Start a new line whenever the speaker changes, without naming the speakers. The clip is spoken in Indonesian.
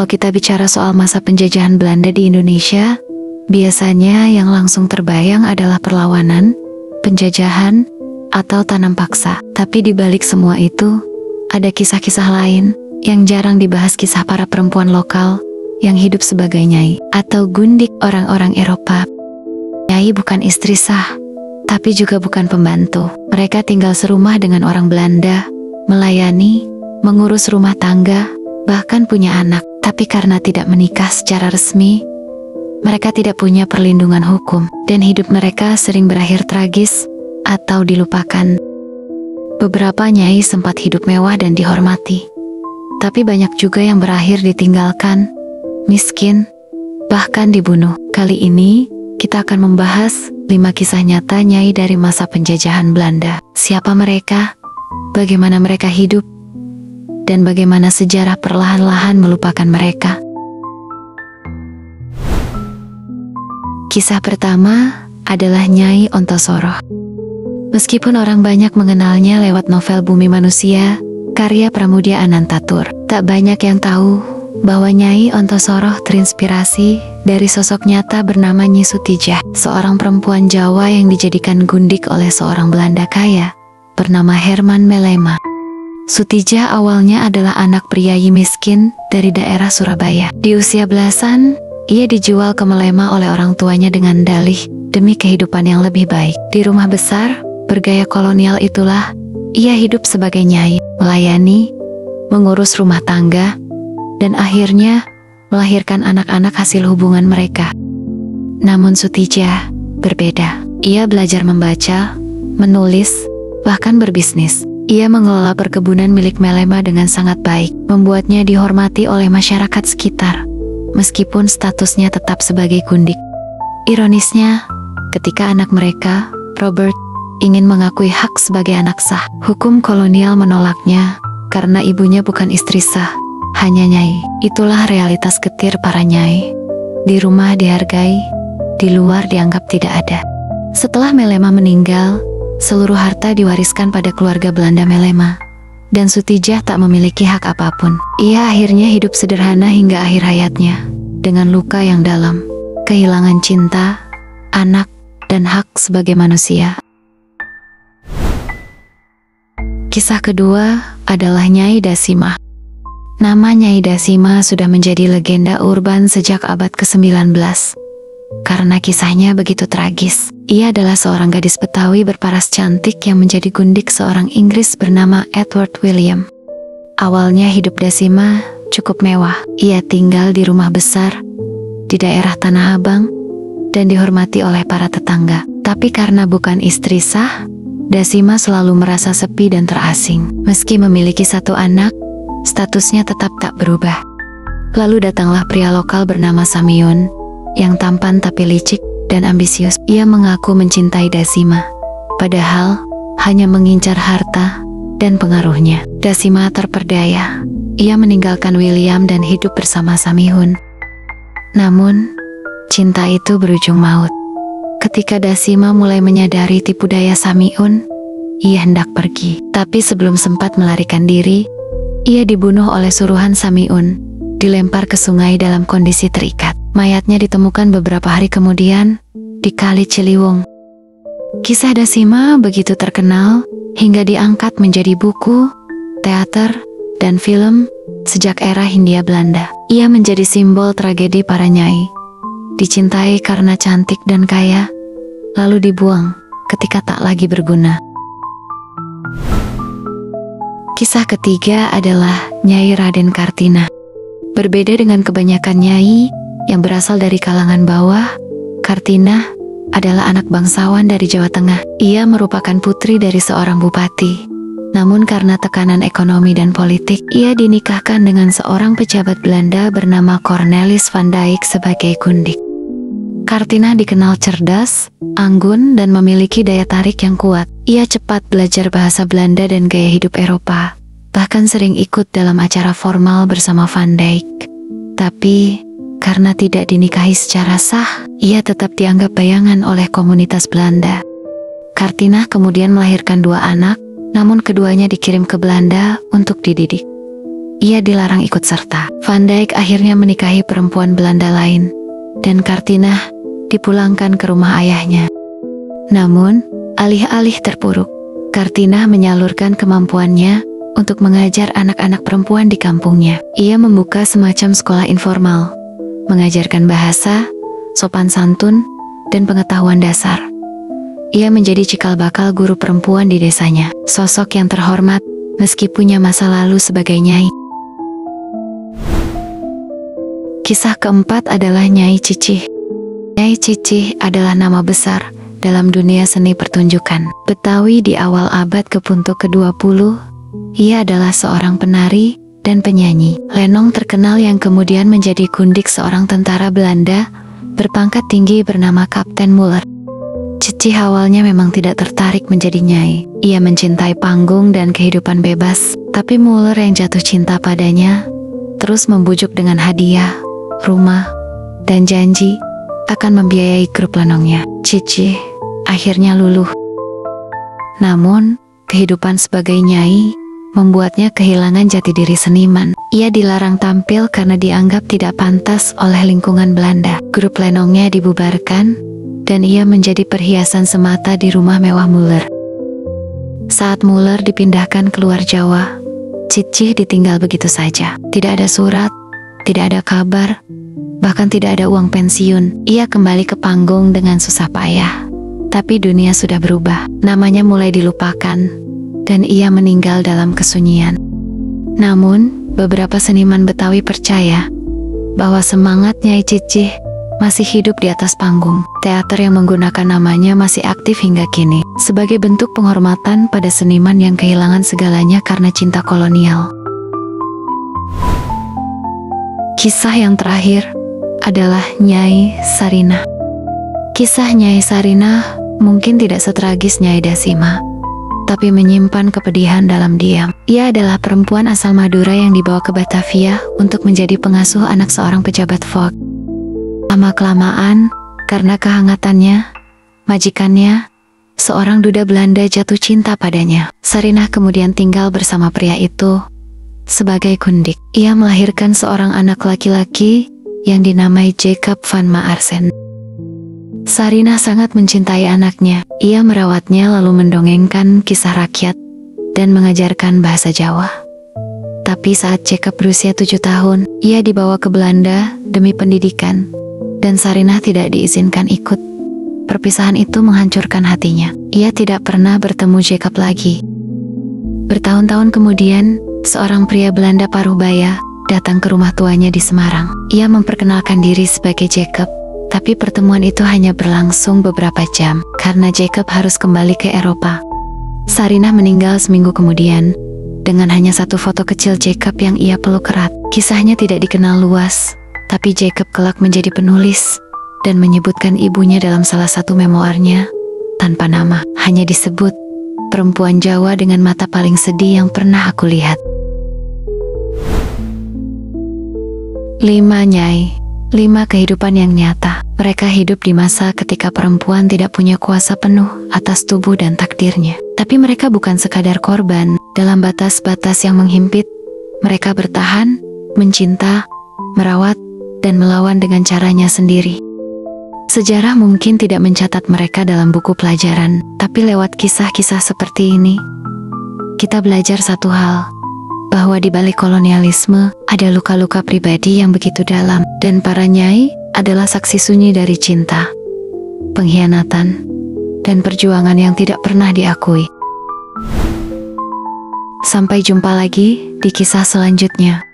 Kalau kita bicara soal masa penjajahan Belanda di Indonesia, biasanya yang langsung terbayang adalah perlawanan, penjajahan, atau tanam paksa. Tapi di balik semua itu, ada kisah-kisah lain yang jarang dibahas, kisah para perempuan lokal yang hidup sebagai nyai atau gundik orang-orang Eropa. Nyai bukan istri sah, tapi juga bukan pembantu. Mereka tinggal serumah dengan orang Belanda, melayani, mengurus rumah tangga, bahkan punya anak. Tapi karena tidak menikah secara resmi, mereka tidak punya perlindungan hukum, dan hidup mereka sering berakhir tragis atau dilupakan. Beberapa nyai sempat hidup mewah dan dihormati, tapi banyak juga yang berakhir ditinggalkan, miskin, bahkan dibunuh. Kali ini, kita akan membahas 5 kisah nyata nyai dari masa penjajahan Belanda. Siapa mereka? Bagaimana mereka hidup? Dan bagaimana sejarah perlahan-lahan melupakan mereka? Kisah pertama adalah Nyai Ontosoroh. Meskipun orang banyak mengenalnya lewat novel Bumi Manusia, karya Pramudia Anantatur, tak banyak yang tahu bahwa Nyai Ontosoroh terinspirasi dari sosok nyata bernama Nyi Sutijah, seorang perempuan Jawa yang dijadikan gundik oleh seorang Belanda kaya bernama Herman Melema. Sutijah awalnya adalah anak priayi miskin dari daerah Surabaya. Di usia belasan, ia dijual ke Melema oleh orang tuanya dengan dalih demi kehidupan yang lebih baik. Di rumah besar bergaya kolonial itulah ia hidup sebagai nyai, melayani, mengurus rumah tangga, dan akhirnya melahirkan anak-anak hasil hubungan mereka. Namun Sutijah berbeda. Ia belajar membaca, menulis, bahkan berbisnis. Ia mengelola perkebunan milik Melema dengan sangat baik, membuatnya dihormati oleh masyarakat sekitar, meskipun statusnya tetap sebagai gundik. Ironisnya, ketika anak mereka, Robert, ingin mengakui hak sebagai anak sah, hukum kolonial menolaknya karena ibunya bukan istri sah, hanya nyai. Itulah realitas getir para nyai. Di rumah dihargai, di luar dianggap tidak ada. Setelah Melema meninggal, seluruh harta diwariskan pada keluarga Belanda Melema, dan Sutijah tak memiliki hak apapun. Ia akhirnya hidup sederhana hingga akhir hayatnya, dengan luka yang dalam, kehilangan cinta, anak, dan hak sebagai manusia. Kisah kedua adalah Nyai Dasima. Nama Nyai Dasima sudah menjadi legenda urban sejak abad ke-19. Karena kisahnya begitu tragis. Ia adalah seorang gadis Betawi berparas cantik yang menjadi gundik seorang Inggris bernama Edward William. Awalnya hidup Dasima cukup mewah. Ia tinggal di rumah besar di daerah Tanah Abang dan dihormati oleh para tetangga. Tapi karena bukan istri sah, Dasima selalu merasa sepi dan terasing. Meski memiliki 1 anak, statusnya tetap tak berubah. Lalu datanglah pria lokal bernama Samiun, yang tampan tapi licik dan ambisius. Ia mengaku mencintai Dasima, padahal hanya mengincar harta dan pengaruhnya. Dasima terperdaya. Ia meninggalkan William dan hidup bersama Samihun. Namun, cinta itu berujung maut. Ketika Dasima mulai menyadari tipu daya Samihun, ia hendak pergi. Tapi sebelum sempat melarikan diri, ia dibunuh oleh suruhan Samihun, dilempar ke sungai dalam kondisi terikat. Mayatnya ditemukan beberapa hari kemudian di Kali Ciliwung. Kisah Dasima begitu terkenal hingga diangkat menjadi buku, teater, dan film sejak era Hindia Belanda. Ia menjadi simbol tragedi para nyai, dicintai karena cantik dan kaya, lalu dibuang ketika tak lagi berguna. Kisah ketiga adalah Nyai Raden Kartina. Berbeda dengan kebanyakan nyai yang berasal dari kalangan bawah, Kartina adalah anak bangsawan dari Jawa Tengah. Ia merupakan putri dari seorang bupati. Namun karena tekanan ekonomi dan politik, ia dinikahkan dengan seorang pejabat Belanda bernama Cornelis van Dyck sebagai gundik. Kartina dikenal cerdas, anggun, dan memiliki daya tarik yang kuat. Ia cepat belajar bahasa Belanda dan gaya hidup Eropa, bahkan sering ikut dalam acara formal bersama Van Dyck. Tapi, karena tidak dinikahi secara sah, ia tetap dianggap bayangan oleh komunitas Belanda. Kartina kemudian melahirkan 2 anak, namun keduanya dikirim ke Belanda untuk dididik. ia dilarang ikut serta. Van Dijk akhirnya menikahi perempuan Belanda lain, dan Kartina dipulangkan ke rumah ayahnya. Namun, alih-alih terpuruk, Kartina menyalurkan kemampuannya untuk mengajar anak-anak perempuan di kampungnya. Ia membuka semacam sekolah informal, mengajarkan bahasa, sopan santun, dan pengetahuan dasar. Ia menjadi cikal bakal guru perempuan di desanya, sosok yang terhormat meski punya masa lalu sebagai nyai. Kisah keempat adalah Nyai Cicih. Nyai Cicih adalah nama besar dalam dunia seni pertunjukan Betawi di awal abad ke-20. Ia adalah seorang penari dan penyanyi lenong terkenal yang kemudian menjadi gundik seorang tentara Belanda berpangkat tinggi bernama Kapten Muller. Cicih awalnya memang tidak tertarik menjadi nyai. Ia mencintai panggung dan kehidupan bebas, tapi Muller yang jatuh cinta padanya terus membujuk dengan hadiah, rumah, dan janji akan membiayai grup lenongnya. Cicih akhirnya luluh. Namun, kehidupan sebagai nyai membuatnya kehilangan jati diri seniman. Ia dilarang tampil karena dianggap tidak pantas oleh lingkungan Belanda. Grup lenongnya dibubarkan, dan ia menjadi perhiasan semata di rumah mewah Muller. Saat Muller dipindahkan keluar Jawa, Cicih ditinggal begitu saja. Tidak ada surat, tidak ada kabar, bahkan tidak ada uang pensiun. Ia kembali ke panggung dengan susah payah. Tapi dunia sudah berubah, namanya mulai dilupakan, dan ia meninggal dalam kesunyian. Namun, beberapa seniman Betawi percaya bahwa semangat Nyai Cicih masih hidup di atas panggung. Teater yang menggunakan namanya masih aktif hingga kini, sebagai bentuk penghormatan pada seniman yang kehilangan segalanya karena cinta kolonial. Kisah yang terakhir adalah Nyai Sarinah. Kisah Nyai Sarinah mungkin tidak setragis Nyai Dasima, tapi menyimpan kepedihan dalam diam. Ia adalah perempuan asal Madura yang dibawa ke Batavia untuk menjadi pengasuh anak seorang pejabat Vogue. Lama-kelamaan, karena kehangatannya, majikannya, seorang duda Belanda jatuh cinta padanya. Sarinah kemudian tinggal bersama pria itu sebagai gundik. Ia melahirkan seorang anak laki-laki yang dinamai Jacob van Maarsen. Sarinah sangat mencintai anaknya. Ia merawatnya lalu mendongengkan kisah rakyat dan mengajarkan bahasa Jawa. Tapi saat Jacob berusia 7 tahun, ia dibawa ke Belanda demi pendidikan, dan Sarinah tidak diizinkan ikut. Perpisahan itu menghancurkan hatinya. Ia tidak pernah bertemu Jacob lagi. Bertahun-tahun kemudian, seorang pria Belanda paruh-baya datang ke rumah tuanya di Semarang. Ia memperkenalkan diri sebagai Jacob, tapi pertemuan itu hanya berlangsung beberapa jam, karena Jacob harus kembali ke Eropa. Sarinah meninggal seminggu kemudian, dengan hanya satu foto kecil Jacob yang ia peluk erat. Kisahnya tidak dikenal luas, tapi Jacob kelak menjadi penulis dan menyebutkan ibunya dalam salah satu memoarnya tanpa nama. Hanya disebut, perempuan Jawa dengan mata paling sedih yang pernah aku lihat. 5 Nyai. 5 kehidupan yang nyata. Mereka hidup di masa ketika perempuan tidak punya kuasa penuh atas tubuh dan takdirnya. Tapi mereka bukan sekadar korban. Dalam batas-batas yang menghimpit, mereka bertahan, mencinta, merawat, dan melawan dengan caranya sendiri. Sejarah mungkin tidak mencatat mereka dalam buku pelajaran, tapi lewat kisah-kisah seperti ini, kita belajar satu hal, bahwa di balik kolonialisme ada luka-luka pribadi yang begitu dalam, dan para nyai adalah saksi sunyi dari cinta, pengkhianatan, dan perjuangan yang tidak pernah diakui. Sampai jumpa lagi di kisah selanjutnya.